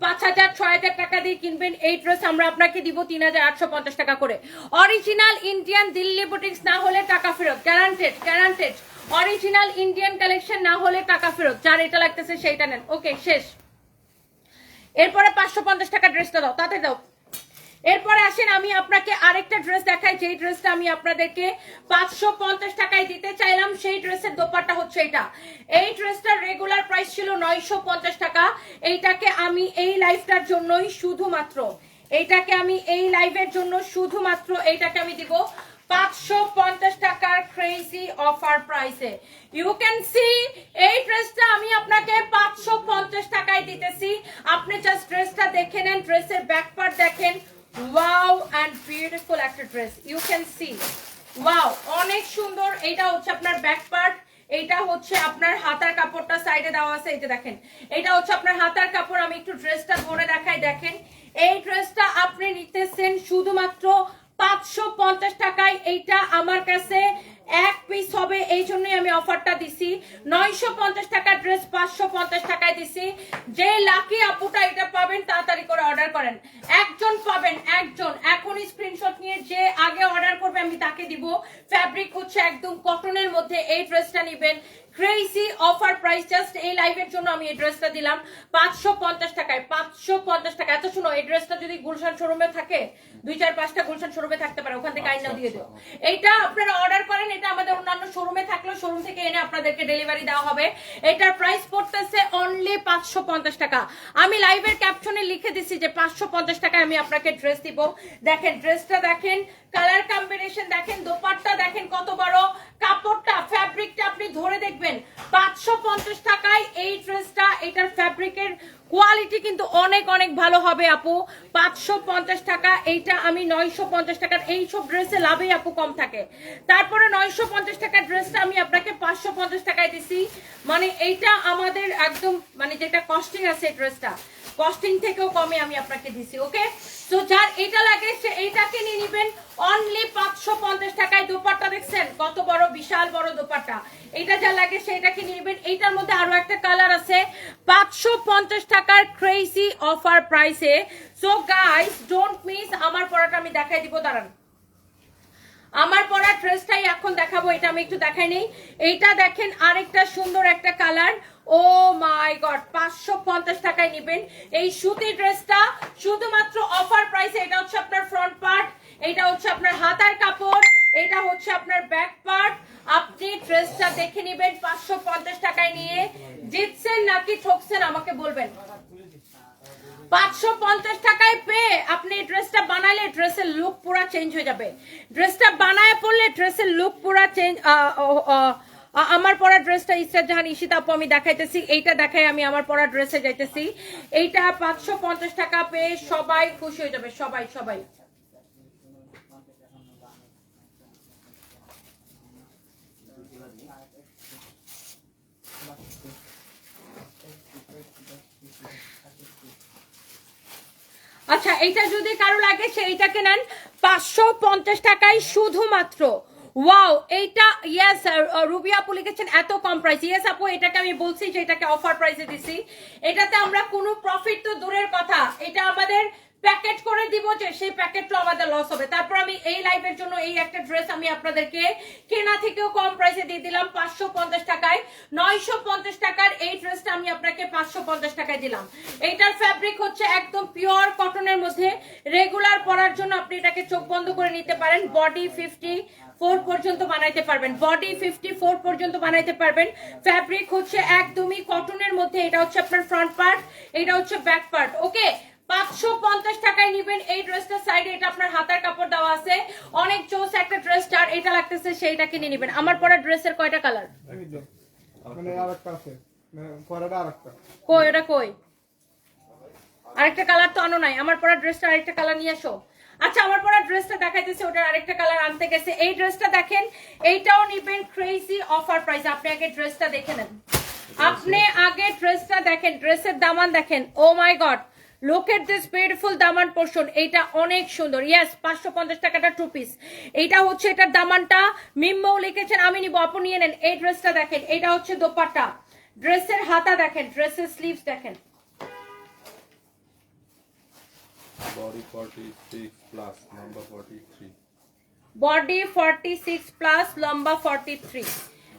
S1: 5000 6000 টাকা দিয়ে কিনবেন, এই ড্রেস আমরা আপনাকে দিব 3850 টাকা করে। অরিজিনাল ইন্ডিয়ান দিল্লি বুটিক্স না হলে টাকা ফেরত, guaranteed, guaranteed. Original Indian collection না হলে টাকা ফেরত। যার এটা লাগতেছে সেইটা নেন। ওকে, শেষ। এরপরে 550 টাকা ড্রেসটা দাও, তাতে দাও। এরপরে আসেন আমি আপনাকে আরেকটা ড্রেস দেখাই, যেই ড্রেসটা আমি আপনাদেরকে 550 টাকায় দিতে চাইলাম। সেই ড্রেসের দোপাট্টা হচ্ছে এটা। এই ড্রেসটার রেগুলার প্রাইস ছিল 950 টাকা। এইটাকে আমি এই লাইভটার জন্যই শুধুমাত্র, এইটাকে আমি এই লাইভের জন্য শুধুমাত্র এইটাকে আমি দিব 550 টাকার ক্রেজি অফার প্রাইসে। ইউ ক্যান সি এই ড্রেসটা আমি আপনাকে 550 টাকায় দিতেছি। আপনি জাস্ট ড্রেসটা দেখে নেন, ড্রেসের ব্যাক পার্ট দেখেন। ওয়াও এন্ড বিউটিফুল একটা ড্রেস, ইউ ক্যান সি। ওয়াও, অনেক সুন্দর। এইটা হচ্ছে আপনার ব্যাক পার্ট, এইটা হচ্ছে আপনার হাতার কাপড়টা সাইডে দেওয়া আছে, এই যে দেখেন, এটা হচ্ছে আপনার হাতার কাপড়। আমি একটু ড্রেসটা ধরে দেখাই, দেখেন এই ড্রেসটা আপনি নিতেছেন শুধুমাত্র 550 টাকায়। এইটা আমার কাছে এক পিস হবে, এই জন্যই আমি অফারটা দিছি। 950 টাকার ড্রেস 550 টাকায় দিছি। যে লাকি আপুটা এটা পাবেন তাড়াতাড়ি করে অর্ডার করেন। একজন পাবেন, একজন। এখনই স্ক্রিনশট নিয়ে যে আগে অর্ডার করবে আমি তাকে দিব। ফ্যাব্রিক হচ্ছে একদম কটনের মধ্যে। এই ড্রেসটা নেবেন ক্রেজি অফার প্রাইস। জাস্ট এই লাইভের জন্য আমি এই ড্রেসটা দিলাম 550 টাকায়। 550 টাকা। এত শুনো, এই ড্রেসটা যদি গুলশান শোরুমে থাকে, 2-4-5টা গুলশান শোরুমে থাকতে পারে, ওখান থেকে আইনাও দিয়ে দিও। এইটা আপনারা অর্ডার করেন, এটা আমাদের অন্যান্য শোরুমে থাকলেও শোরুম থেকে এনে আপনাদেরকে ডেলিভারি দেওয়া হবে। এটার প্রাইস পড়তেছে অনলি 550 টাকা। আমি লাইভের ক্যাপশনে লিখে দিছি যে 550 টাকায় আমি আপনাকে ড্রেস দিব। দেখেন ড্রেসটা, দেখেন কালার কম্বিনেশন, দেখেন দোপাট্টা, দেখেন কত বড় কাপড়টা, ফ্যাব্রিকটা আপনি ধরে দেখবেন। 550 টাকায় এই ড্রেসটা, এটার ফ্যাব্রিকের কোয়ালিটি কিন্তু অনেক অনেক ভালো হবে আপু। 550 টাকা। এইটা আমি 950 টাকার, এইসব ড্রেসে লাভে আপু কম থাকে। তারপরে 950 টাকার ড্রেসটা আমি আপনাকে 550 টাকায় দিছি। মানে এইটা আমাদের একদম, মানে যেটা কস্টিং আছে ড্রেসটা, কস্টিং থেকেও কমে আমি আপনাকে দিছি। ওকে, তো যার এটা লাগে সে এইটাকে নিয়ে নিবেন অনলি 550 টাকায়। দোপাট্টা দেখছেন কত বড়, বিশাল বড় দোপাট্টা। এটা যা লাগে সেটাকে নিয়ে নিবেন। এইটার মধ্যে আরো একটা কালার আছে 550 টাকার ক্রেজি অফার প্রাইসে। So guys don't miss. আমার পরাটা আমি দেখাই দিব, দাঁড়ান। আমার পরা ড্রেসটাই এখন দেখাবো, এটা আমি একটু দেখাই নেই। এইটা দেখেন আরেকটা সুন্দর একটা কালার। ও মাই গড, 550 টাকায় নেবেন এই সুতি ড্রেসটা শুধুমাত্র অফার প্রাইসে। এটা হচ্ছে আপনার ফ্রন্ট পার্ট, এটা হচ্ছে আপনার হাতার কাপড়, এটা হচ্ছে আপনার ব্যাক পার্ট। আপনি ড্রেসটা দেখে নেবেন 550 টাকায় নিয়ে। জিতছেন নাকি ঠকছেন আমাকে বলবেন। 550 টাকায় পেয়ে আপনি এই ড্রেসটা বানালে ড্রেসের লুক পুরো চেঞ্জ হয়ে যাবে। ড্রেসটা বানায় পড়লে ড্রেসের লুক পুরো চেঞ্জ। আমার পরা ড্রেসটা ইসরাত জাহান ঈশিতা আপু আমি দেখাইতেছি। এইটা দেখাই আমি আমার পরা ড্রেসে যাইতেছি। এইটা 550 টাকা পেয়ে সবাই খুশি হয়ে যাবে, সবাই সবাই। আচ্ছা, এইটা যদি কারো লাগে সেইটাকে নেন 550 টাকায় শুধুমাত্র। ওয়াও, এইটা ইয়েস রুবি আপু লিখেছেন এত কম প্রাইস। ইয়েস আপু, এটাকে আমি বলছি যে এটাকে অফার প্রাইসে দিছি। এটাতে আমরা কোনো প্রফিট তো দূরের কথা, এটা আমাদের প্যাকেট করে দিব যে সেই প্যাকেটটা আমাদের লস হবে। তারপর আমি এই লাইভের জন্য এই একটা ড্রেস আমি আপনাদেরকে কেনা থেকেও কম প্রাইসে দিয়ে দিলাম 550 টাকায়। 950 টাকার এই ড্রেসটা আমি আপনাকে 550 টাকায় দিলাম। এইটার ফ্যাব্রিক হচ্ছে একদম পিওর কটনের মধ্যে। রেগুলার পরার জন্য আপনি এটাকে চোখ বন্ধ করে নিতে পারেন। বডি 54 পর্যন্ত বানাইতে পারবেন, বডি 54 পর্যন্ত বানাইতে পারবেন। ফ্যাব্রিক হচ্ছে একদমই কটনের মধ্যে। এটা হচ্ছে আপনার ফ্রন্ট পার্ট, এটা হচ্ছে ব্যাক পার্ট। ওকে, 550 টাকায় নিবেন এই ড্রেসটা। সাইডে এটা আপনার হাতার কাপড় দেওয়া আছে। অনেক জোস একটা ড্রেস, যার এটা লাগতেছে সেইটা কিনে নিবেন। আমার পরা ড্রেসের কয়টা কালার?
S2: মানে আরেকটা আছে, পরাটা আরেকটা।
S1: কই ওটা কই? আরেকটা কালার তো আনো নাই। আমার পরা ড্রেসটা আরেকটা কালার নিয়ে আসো। আচ্ছা আমার পরা ড্রেসটা দেখাইতেছে, ওটার আরেকটা কালার আনতে গেছে। এই ড্রেসটা দেখেন, এইটাও নিবেন ক্রেজি অফার প্রাইস। আপনি আগে ড্রেসটা দেখে নেন, আপনি আগে ড্রেসটা দেখেন, ড্রেসের দামান দেখেন। Oh my god, look at this beautiful দামান পোর্শন। এইটা অনেক সুন্দর। ইয়েস, 550 টাকাটা 2 পিস। এইটা হচ্ছে এটার দামানটা, মিম্মও লিখেছেন, আমি নিব, আপনি নিয়ে নেন। এই ড্রেসটা দেখেন, এটা হচ্ছে দোপাট্টা, ড্রেসের হাতা দেখেন, ড্রেসের স্লিভস দেখেন।
S3: Body 46 plus number 43.
S1: Body 46 plus, লম্বা 43।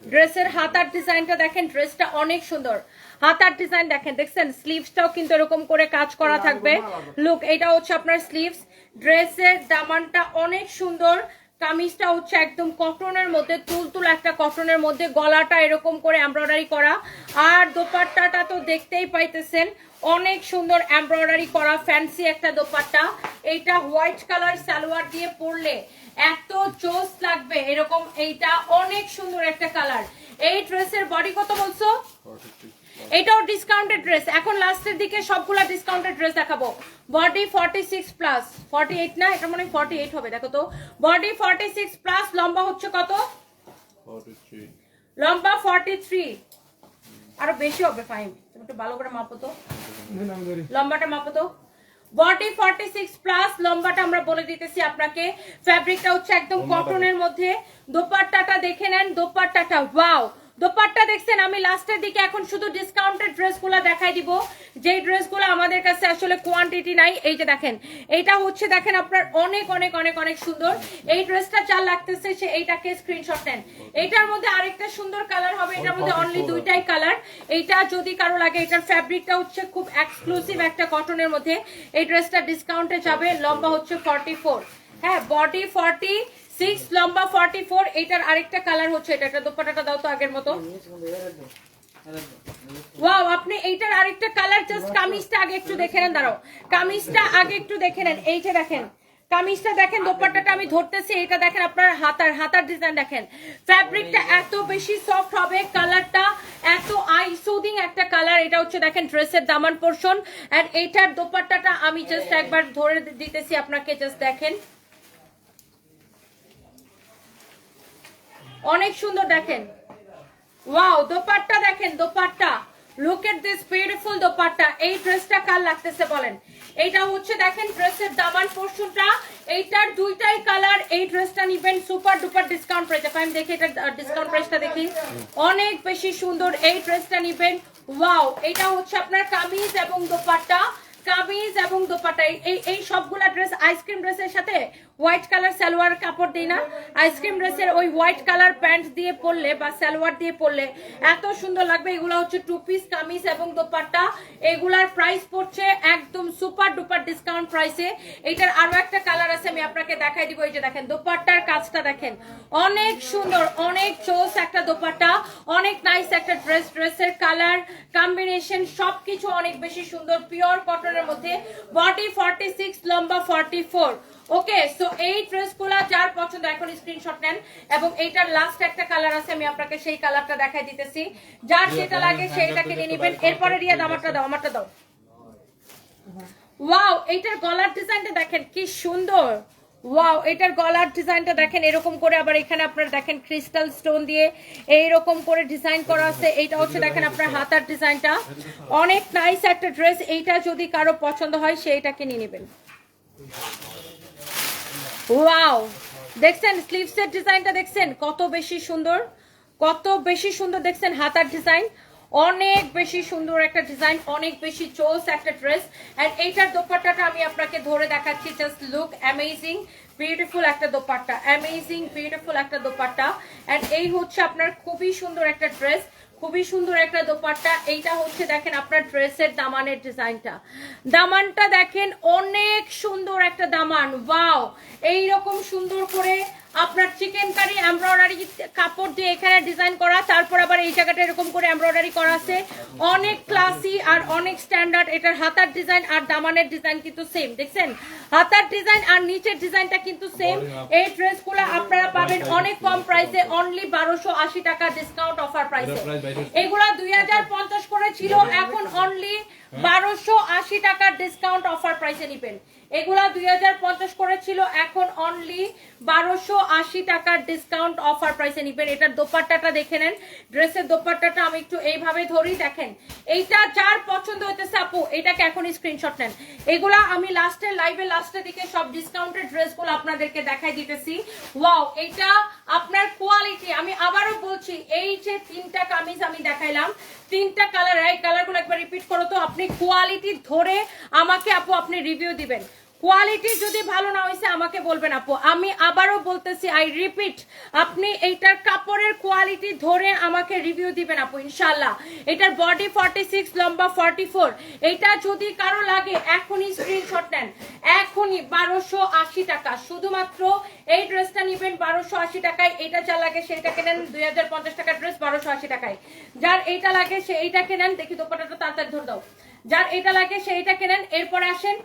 S1: ড্রেসের হাতার ডিজাইনটা দেখেন, ড্রেসটা অনেক সুন্দর। হাতার ডিজাইন দেখেন, দেখছেন স্লিভসটাও কিন্তু এরকম করে কাজ করা থাকবে। লুক, এটা হচ্ছে আপনার স্লিভস। ড্রেসের দামানটা অনেক সুন্দর। কামিজটা হচ্ছে একদম কটনের মধ্যে, তুলতুল একটা কটনের মধ্যে, গলাটা এরকম করে এমব্রয়ডারি করা। আর দোপাট্টাটা তো দেখতেই পাইতেছেন, অনেক সুন্দর এমব্রয়ডারি করা, ফ্যান্সি একটা দোপাট্টা। এইটা হোয়াইট কালার সালোয়ার দিয়ে পরলে এত জোস লাগবে এরকম। এইটা অনেক সুন্দর একটা কালার। এই ড্রেসের বডি কত বলছো?
S3: 46
S1: এটাও ডিসকাউন্টেড ড্রেস। এখন লাস্টের দিকে সবগুলা ডিসকাউন্টেড ড্রেস দেখাবো। বডি 46 প্লাস, 48 না, এটা মনে হয় 48 হবে, দেখো তো। বডি 46 প্লাস, লম্বা হচ্ছে কত?
S3: 43.
S1: লম্বা 43। আরো বেশি হবে, ফাইন। তুমি একটু ভালো করে মাপো তো, লম্বাটা মাপো তো। বডি 46 প্লাস, লম্বাটা আমরা বলে দিতেছি আপনাকে। ফ্যাব্রিকটা হচ্ছে একদম কটনের মধ্যে। দোপাট্টাটা দেখে নেন, দোপাট্টাটা ওয়াও। দোপাট্টা দেখছেন, আমি লাস্টের দিকে এখন শুধু ডিসকাউন্টেড ড্রেসগুলো দেখাই দিব, যেই ড্রেসগুলো আমাদের কাছে আসলে কোয়ান্টিটি নাই। এই যে দেখেন, এইটা হচ্ছে দেখেন আপনার অনেক অনেক অনেক অনেক সুন্দর। এই ড্রেসটা যা লাগতেছে সে এইটাকে স্ক্রিনশট নেন। এইটার মধ্যে আরেকটা সুন্দর কালার হবে, এটার মধ্যে অনলি দুইটাই কালার। এইটা যদি কারো লাগে, এটার ফ্যাব্রিকটা হচ্ছে খুব এক্সক্লুসিভ একটা কটনের মধ্যে। এই ড্রেসটা ডিসকাউন্টে যাবে। লম্বা হচ্ছে 44, হ্যাঁ, বডি 46, লম্বা 44। এটার আরেকটা কালার হচ্ছে এটা। একটা দোপাট্টাটা দাও তো আগের মতো। ওয়াও, আপনি এইটার আরেকটা কালার, জাস্ট কামিজটা আগে একটু দেখে নেন। দাঁড়াও, কামিজটা আগে একটু দেখে নেন। এই যে দেখেন কামিজটা দেখেন, দোপাট্টাটা আমি ধরতেছি, এটা দেখেন আপনার হাতার ডিজাইন দেখেন। ফ্যাব্রিকটা এত বেশি সফট হবে, কালারটা এত আই সুদিং একটা কালার। এটা হচ্ছে দেখেন ড্রেসের দামান পোরশন। এন্ড এইটার দোপাট্টাটা আমি জাস্ট একবার ধরে দিতেছি আপনাকে, জাস্ট দেখেন, অনেক সুন্দর দেখেন। ওয়াও, দোপাট্টা দেখেন, dupatta, look at this beautiful dupatta. এই ড্রেসটা কার লাগতেছে বলেন? এইটা হচ্ছে দেখেন ড্রেসের দামান পোরশনটা। এইটার দুইটাই কালার। এই ড্রেসটা নিবেন সুপার ডুপার ডিসকাউন্ট প্রাইসে। আমি দেখি এটা ডিসকাউন্ট প্রাইসটা দেখি, অনেক বেশি সুন্দর। এই ড্রেসটা নিবেন। ওয়াও, এটা হচ্ছে আপনার কামিজ এবং দোপাট্টা, কামিজ এবং দোপাট্টা। এই সবগুলা ড্রেস আইসক্রিম ড্রেসের সাথে হোয়াইট কালার সালোয়ার কাপড় দিই না, আইসক্রিম ড্রেসের ওই হোয়াইট কালার প্যান্ট দিয়ে পরলে বা সালোয়ার দিয়ে পরলে এত সুন্দর লাগবে। এগুলো হচ্ছে 2 পিস কামিজ এবং দোপাট্টা। এগুলার প্রাইস পড়ছে একদম সুপার ডুপার ডিসকাউন্ট প্রাইসে। এটার আরো একটা কালার আছে, আমি আপনাকে দেখাই দিব। এই যে দেখেন দোপাট্টার কাজটা দেখেন, অনেক সুন্দর, অনেক চোস একটা দোপাট্টা, অনেক নাইস একটা ড্রেস। ড্রেসের কালার কম্বিনেশন সবকিছু অনেক বেশি সুন্দর, পিওর কটনের মধ্যে। বডি 46, লম্বা 44। ওকে, সো এই ড্রেসগুলো যার পছন্দ এখন স্ক্রিনশট নেন। এবং এইটার লাস্ট একটা কালার আছে, আমি আপনাকে সেই কালারটা দেখাই দিতেছি। যার যেটা লাগে সেইটাকে নিয়ে নেবেন। এরপরে রিয়া আমারটা দাও, আমারটা দাও। ওয়াও, এইটার গলার ডিজাইনটা দেখেন কি সুন্দর। ওয়াও, এটার গলার ডিজাইনটা দেখেন, এরকম করে আবার এখানে আপনারা দেখেন ক্রিস্টাল স্টোন দিয়ে এইরকম করে ডিজাইন করা আছে। এইটা হচ্ছে দেখেন আপনার হাতার ডিজাইনটা, অনেক নাইস একটা ড্রেস। এইটা যদি কারো পছন্দ হয় সেইটাকে নিয়ে নেবেন। ওয়াও, দেখছেন স্লিভসের ডিজাইনটা, দেখছেন কত বেশি সুন্দর, কত বেশি সুন্দর। দেখছেন হাতার ডিজাইন, অনেক বেশি সুন্দর একটা ডিজাইন, অনেক বেশি চোস একটা ড্রেস। এন্ড এইটার দোপাট্টাটা আমি আপনাকে ধরে দেখাচ্ছি, জাস্ট লুক অ্যামেজিং বিউটিফুল একটা দোপাট্টা, অ্যামেজিং বিউটিফুল একটা দোপাট্টা। এন্ড এই হচ্ছে আপনার খুবই সুন্দর একটা ড্রেস, খুবই সুন্দর একটা দোপাট্টা। এইটা হচ্ছে দেখেন আপনার ড্রেসের দামানের ডিজাইনটা, দামানটা দেখেন অনেক সুন্দর একটা দামান। ওয়াও, এইরকম সুন্দর করে আপনার চিকেন কারি এমব্রয়ডারি কাপড় দিয়ে এখানে ডিজাইন করা, তারপর আবার এই জায়গাটা এরকম করে এমব্রয়ডারি করা আছে, অনেক ক্লাসি আর অনেক স্ট্যান্ডার্ড। এটার হাতার ডিজাইন আর দামানের ডিজাইন কিন্তু সেম, দেখছেন হাতার ডিজাইন আর নিচের ডিজাইনটা কিন্তু সেম। এই ড্রেসগুলো আপনারা পাবেন অনেক কম প্রাইসে, অনলি 1280 টাকা ডিসকাউন্ট অফার প্রাইসে। এগুলা 2050 করে ছিল, এখন অনলি 1280 টাকার ডিসকাউন্ট অফার প্রাইসে নিবেন। এগুলা 2050 করে ছিল, এখন অনলি 1280 টাকার ডিসকাউন্ট অফার প্রাইসে নিবেন। এটার দোপাট্টাটা দেখে নেন, ড্রেসের দোপাট্টাটা আমি একটু এইভাবে ধরি, দেখেন এইটা যার পছন্দ হইতেছে আপু এটাকে এখনই স্ক্রিনশট নেন। এগুলা আমি লাস্টের লাইভে লাস্টের দিকে সব ডিসকাউন্টেড ড্রেসগুলো আপনাদেরকে দেখাই দিতেছি। ওয়াও, এটা আপনার কোয়ালিটি, আমি আবারও বলছি, এই যে তিনটা কামিজ আমি দেখাইলাম, তিনটা কালার, এই কালারগুলো একবার রিপিট করো তো। আপনি কোয়ালিটি ধরে আমাকে আপু আপনি রিভিউ দিবেন। কোয়ালিটি যদি ভালো না হয়েছে আমাকে বলবেন আপু। আমি আবারও বলতেছি, আই রিপিট, আপনি এইটার কাপড়ের কোয়ালিটি ধরে আমাকে রিভিউ দিবেন আপু ইনশাআল্লাহ। এটার বডি 46, লম্বা 44। এটা যদি কারো লাগে এখনই স্ক্রিনশট নেন, এখনই। 1280 টাকা শুধুমাত্র এই ড্রেসটা নিবেন 1280 টাকায়। এটা যা লাগে সেটা কেনেন 2050 টাকার ড্রেস 1280 টাকায়। যার এইটা লাগে সে এইটা কেনেন। দেখি দোপাট্টাটা তাড়াতাড়ি ধরে দাও। যার এটা লাগে সে এটা কেনেন। এরপরে আসেন,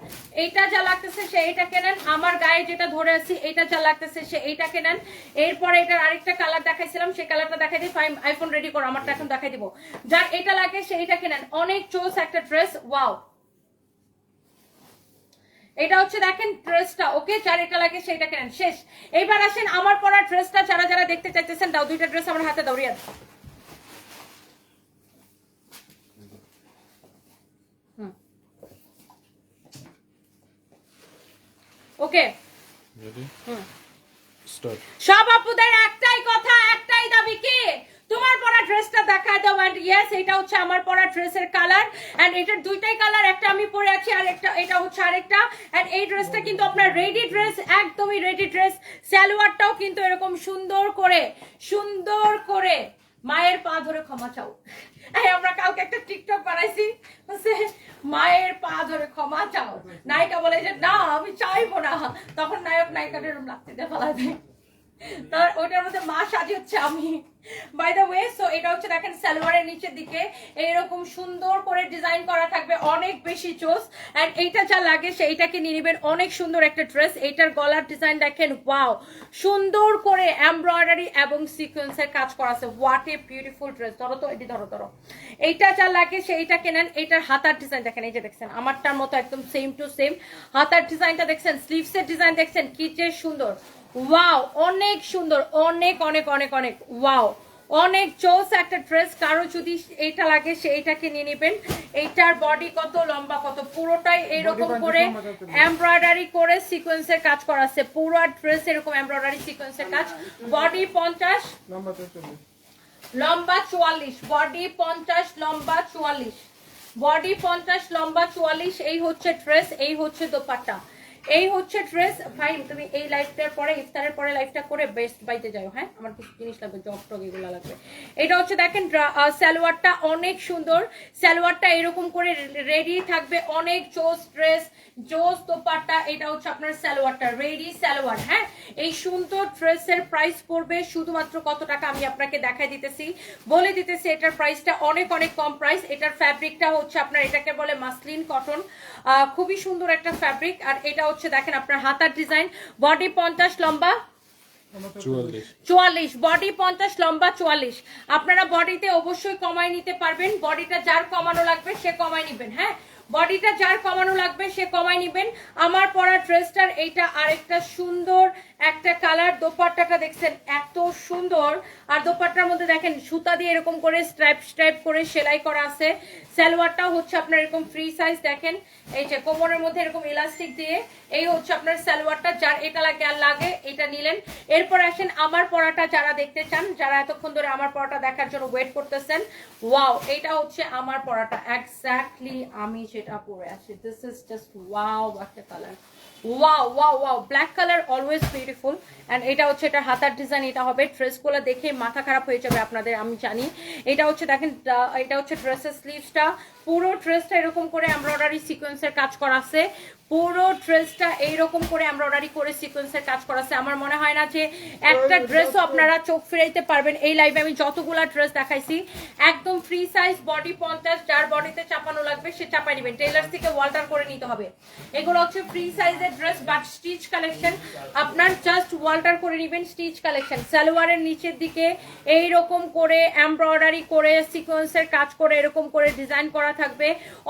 S1: এইটা যা লাগতেছে সে এইটা কেনেন। আমার গায়ে যেটা ধরে আছি এইটা যা লাগতেছে সে এইটা কেনেন। এরপরে এটার আরেকটা কালার দেখাইছিলাম, সেই কালারটা দেখাই দিই। আইফোন রেডি করো, আমারটা এখন দেখাই দিব। যার এটা লাগে সে এইটা কেনেন। অনেক চোস একটা ড্রেস, ওয়াও। এটা হচ্ছে দেখেন ড্রেসটা, ওকে। যার এটা লাগে সেটা কেনেন। শেষ। এইবার আসেন আমার পরা ড্রেসটা যারা যারা দেখতে চাইতেছেন, দাও দুইটা ড্রেস আমার হাতে দাও রিয়াদ। ওকে, সব আপুদের একটাই কথা, একটাই দাবি, কি তোমার পরা ড্রেসটা দেখা দাও। এন্ড ইয়েস, এটা হচ্ছে আমার পরা ড্রেসের কালার। এন্ড এটার দুইটাই কালার, একটা আমি পরে আছি আর একটা এটা হচ্ছে আরেকটা। এন্ড এই ড্রেসটা কিন্তু আপনার রেডি ড্রেস, একদমই রেডি ড্রেস। সালোয়ারটাও কিন্তু এরকম সুন্দর করে মায়ের পা ধরে ক্ষমা চাও। এই আমরা কালকে একটা টিকটক বানাইছি, মায়ের পা ধরে ক্ষমা চাও। নায়িকা বলে যে না আমি চাইবো না, তখন নায়ক নায়িকাদের এরকম লাগতে দিয়ে ফেলা যায়। তার ওইটার মধ্যে মা সাজি হচ্ছে আমি। বাই দ্য ওয়ে, সো এটা হচ্ছে দেখেন সালোয়ারের নিচের দিকে এইরকম সুন্দর করে ডিজাইন করা থাকবে, অনেক বেশি চোস। এন্ড এইটা যা লাগে সেইটাকে নিয়ে নেবেন। অনেক সুন্দর একটা ড্রেস। এইটার গলার ডিজাইন দেখেন, ওয়াও, সুন্দর করে এমব্রয়ডারি এবং সিকোয়েন্সের কাজ করা আছে। What a beautiful dress. ধরো তো, এটি ধরো ধরো। এইটা যা লাগে সেইটা কেনেন। এইটার হাতার ডিজাইন দেখেন, এই যে দেখছেন আমারটার মতো একদম সেম টু সেম হাতার ডিজাইনটা দেখছেন, স্লিভসের ডিজাইন দেখছেন, কি যে সুন্দর। ওয়াও, অনেক সুন্দর, অনেক অনেক অনেক অনেক ওয়াও, অনেক চোস একটা ড্রেস। কারো যদি এইটা লাগে সেইটাকে নিয়ে নেবেন। এইটার বডি কত, লম্বা কত, পুরোটাই এইরকম করে এমব্রয়ডারি করে সিকোয়েন্সের কাজ করা আছে। পুরো ড্রেস এরকম এমব্রয়ডারি সিকোয়েন্সের কাজ। বডি 50, লম্বা 44। বডি 50, লম্বা 44। বডি 50, লম্বা 44। এই হচ্ছে ড্রেস, এই হচ্ছে দোপাট্টা, এই হচ্ছে ড্রেস। ভাই তুমি এই লাইফটার পরে, ইফতারের পরে লাইফটা করে বেস্ট বাইতে যাও। হ্যাঁ, আমার কিছু জিনিস লাগবে, জগ টগ এগুলো লাগবে। এটা হচ্ছে দেখেন সালোয়ারটা অনেক সুন্দর। সালোয়ারটা এরকম করে রেডি থাকবে, অনেক জোস ড্রেস, জোস দোপাট্টা। এটা হচ্ছে আপনার সালোয়ারটা, রেডি সালোয়ার। হ্যাঁ, এই সুন্দর ড্রেসের প্রাইস পড়বে শুধুমাত্র কত টাকা আমি আপনাকে দেখাই দিতেছি, বলে দিতেছি। এটার প্রাইসটা অনেক অনেক কম প্রাইস। এটার ফ্যাব্রিকটা হচ্ছে আপনার, এটাকে বলে মাসলিন কটন, খুবই সুন্দর একটা ফ্যাব্রিক। আর এটা হচ্ছে দেখেন আপনার হাতার ডিজাইন। বডি 50, লম্বা 44। বডি 50, লম্বা 44। আপনারা বডিতে অবশ্যই কমায় নিতে পারবেন। বডিটা যার কমানো লাগবে সে কমায় নিবেন। হ্যাঁ, বডিটা যার কমানো লাগবে সে কমায় নিবেন। আমার পরা ড্রেসটার এইটা আরেকটা সুন্দর একটা কালার। দোপাট্টাটা দেখছেন এত সুন্দর। আর দোপাট্টার মধ্যে দেখেন সুতা দিয়ে এরকম করে স্ট্রাইপ করে সেলাই করা আছে। সালোয়ারটাও হচ্ছে আপনার এরকম ফ্রি সাইজ, দেখেন এই যে কোমরের মধ্যে এরকম ইলাস্টিক দিয়ে। এই হচ্ছে আপনার সালোয়ারটা। যার এটা লাগে এটা নিলেন। এরপর আসেন আমার পরাটা যারা দেখতে চান, যারা এতক্ষণ ধরে আমার পরাটা দেখার জন্য ওয়েট করতেছেন, ওয়াও, এটা হচ্ছে আমার পরাটা এক্স্যাক্টলি আমি যেটা পরে আছি। দিস ইজ জাস্ট ওয়াও, একটা colour, wow wow wow. Black colour always beautiful. And এটা হচ্ছে এটা হাতার ডিজাইন। এটা হবে, ড্রেসগুলো দেখে মাথা খারাপ হয়ে যাবে আপনাদের, আমি জানি। এটা হচ্ছে দেখেন, এটা হচ্ছে ড্রেসের স্লিভসটা। পুরো ড্রেসটা এরকম করে এমব্রয়ডারি সিকোয়েন্সের কাজ করা আছে। পুরো ড্রেসটা এইরকম করে এমব্রয়ডারি করে সিকোয়েন্সের কাজ করা আছে। আমার মনে হয় না যে একটা ড্রেসও আপনারা চোখ ফিরাইতে পারবেন। এই লাইভে আমি যতগুলা ড্রেস দেখাইছি একদম ফ্রি সাইজ, বডি 50, যার বডিতে চাপানো লাগবে সে চাপাই নেবেন, টেইলার থেকে ওয়াল্টার করে নিতে হবে। এগুলো হচ্ছে ফ্রি সাইজের ড্রেস বাট স্টিচ কালেকশন, আপনার জাস্ট ওয়াল্টার করে নেবেন। স্টিচ কালেকশন, সালোয়ারের নিচের দিকে এইরকম করে এমব্রয়ডারি করে সিকোয়েন্সের কাজ করে এরকম করে ডিজাইন করা থাকবে,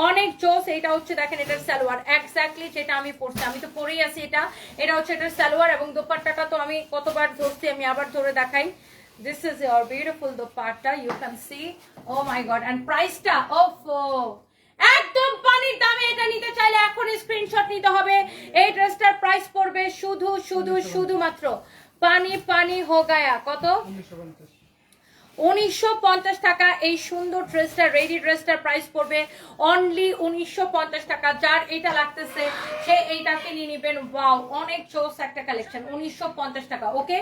S1: অনেক জোস। এটা হচ্ছে দেখেন এটার সালোয়ার, এক্স্যাক্টলি যেটা আমি পরছি, আমি তো পরেই আছি। এটা হচ্ছে এটার সালোয়ার এবং দোপাট্টাটা তো আমি কতবার ধরছি, আমি আবার ধরে দেখাই। This is your beautiful dupatta, you can see. Oh my god, and price টা একদম পানির দামে। এটা নিতে চাইলে এখনই স্ক্রিনশট নিতে হবে। এই ড্রেসটার প্রাইস পড়বে শুধুমাত্র পানি হো গায়া, কত? 1950 টাকা। এই সুন্দর ড্রেসটা, রেডি ড্রেসটার প্রাইস পড়বে অনলি 1950 টাকা। যার এইটা লাগতেছে সে এইটাকে নিয়ে নেবেন। ওয়াও, অনেক জোস একটা কালেকশন, 1950 টাকা। ওকে,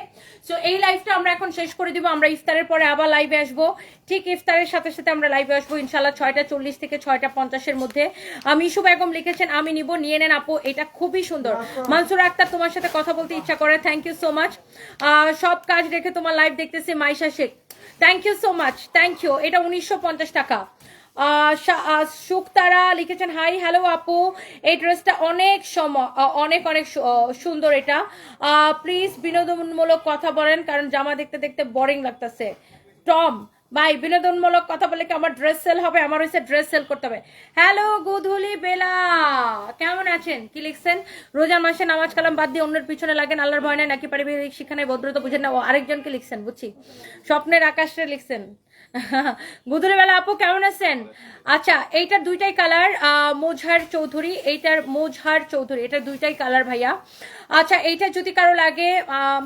S1: সো এই লাইভটা আমরা এখন শেষ করে দিব। আমরা ইফতারের পরে আবার লাইভে আসবো, ঠিক ইফতারের সাথে সাথে আমরা লাইভে আসবো ইনশাল্লাহ 6:40 থেকে 6:50 মধ্যে। মিশু বেগম লিখেছেন আমি নিব, নিয়ে নেন আপু, এটা খুবই সুন্দর। মানসুর আক্তার, তোমার সাথে কথা বলতে ইচ্ছা করে, থ্যাংক ইউ সো মাচ। সব কাজ রেখে তোমার লাইভ দেখতেছি, Maisha Sheikh, thank you so much, thank you. এটা 1950 টাকা। সুক্তারা লিখেছেন হাই হ্যালো আপু, এই ড্রেসটা অনেক সুন্দর। এটা প্লিজ বিনোদনমূলক কথা বলেন, কারণ জামা দেখতে দেখতে বোরিং লাগতেছে। টম ভাই, বিনোদনমূলক কথা বলে কি আমার ড্রেস সেল হবে? আমার হচ্ছে ড্রেস সেল করতে হবে। হ্যালো গুধুলি বেলা, কেমন আছেন? কি লিখছেন? রোজার মাসে নামাজ কালাম বাদ দিয়ে অন্যের পিছনে লাগেন, আল্লাহর ভয় নাই নাকি পারিবারিক শিক্ষা নাই, ভদ্রতা বুঝেন না। আরেকজনকে লিখছেন, বুঝছি, স্বপ্নের আকাশে লিখছেন। গুধুলি বেলা আপু কেমন আছেন? আচ্ছা, এইটার দুইটাই কালার, মোজহার চৌধুরী, এটা দুইটাই কালার ভাইয়া। আচ্ছা, এইটা যদি কারো লাগে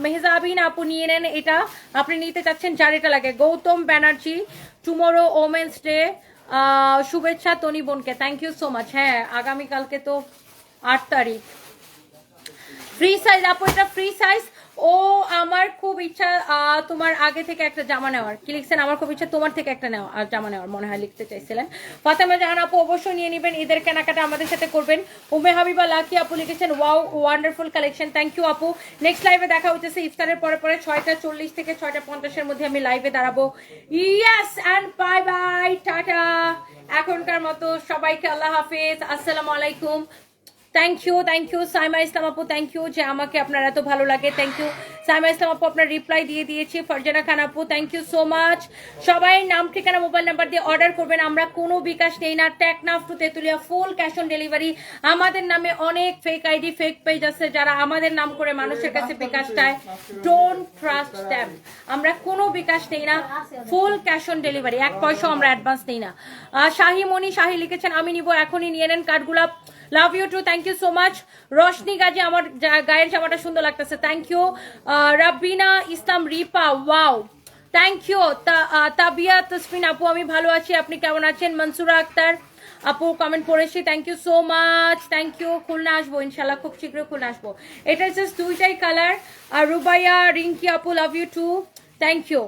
S1: মেহজাবিন আপু নিয়ে নেন, এটা আপনি নিতে চাচ্ছেন যার এটা লাগে। Gautam Banerjee, tomorrow women's day, শুভেচ্ছা তনি বোনকে, থ্যাংক ইউ সো মাচ। হ্যাঁ, আগামীকালকে তো 8 তারিখ। ফ্রি সাইজ আপু, এটা ফ্রি সাইজ। ও আমার খুব ইচ্ছা তোমার আগে থেকে একটা জামা নেওয়ার। কি লিখছেন? আমার খুব ইচ্ছা তোমার থেকে একটা জামা নেওয়ার, মনে হয় লিখতে চাইছিলেন। ফাতেমা জাহান আপু অবশ্যই নিয়ে নেবেন, ঈদের কেনাকাটা আমাদের সাথে করবেন। উমে হাবিবা লাকি আপু লিখেছেন wow wonderful collection, thank you আপু। নেক্সট লাইভে দেখা হচ্ছে ইফতারের পরে 6:40 থেকে 6:50 মধ্যে আমি লাইভে দাঁড়াবো। Yes and bye bye, tata. এখনকার মতো সবাইকে আল্লাহ হাফেজ, আসসালামু আলাইকুম। থ্যাংক ইউ সাইমা ইসলাম আপু, থ্যাংক ইউ যে আমাকে আপনার এত ভালো লাগে, থ্যাংক ইউ সাইমা ইসলাম আপু, আপনার রিপ্লাই দিয়ে দিয়েছি। ফারজানা খান আপু, থ্যাংক ইউ সো মাচ। সবাই নাম ঠিকানা মোবাইল নাম্বার দিয়ে অর্ডার করবেন, আমরা কোনো বিকাশ নেই না। Teknaf to Tetulia full cash on delivery. আমাদের নামে অনেক ফেক আইডি ফেক পেজ আছে যারা আমাদের নাম করে মানুষের কাছে বিকাশ চায়, ডোন্ট ট্রাস্ট দ্যাম। আমরা কোনো বিকাশ নেই না, ফুল ক্যাশ অন ডেলিভারি, 1 পয়সা আমরা অ্যাডভান্স নেই না। শাহিমণি শাহি লিখেছেন আমি নিব, এখনই নিয়ে নেন। Kathgolap, love you too, thank you so much. Roshni Gazi, আমার গায়ের জামাটা সুন্দর লাগতেছে, thank you. Rabina Islam Ripa, wow, thank you. Tabia Tasmin আপু, আমি ভালো আছি, আপনি কেমন আছেন? মনসুরা আক্তার আপু কমেন্ট পড়েছি, thank you so much, thank you. Khulna আসবো ইনশাল্লাহ, খুব শীঘ্রই খুলনা আসবো। এটা জাস্ট দুইটাই কালার। আর রুবাইয়া রিঙ্কি আপু, love you too, thank you.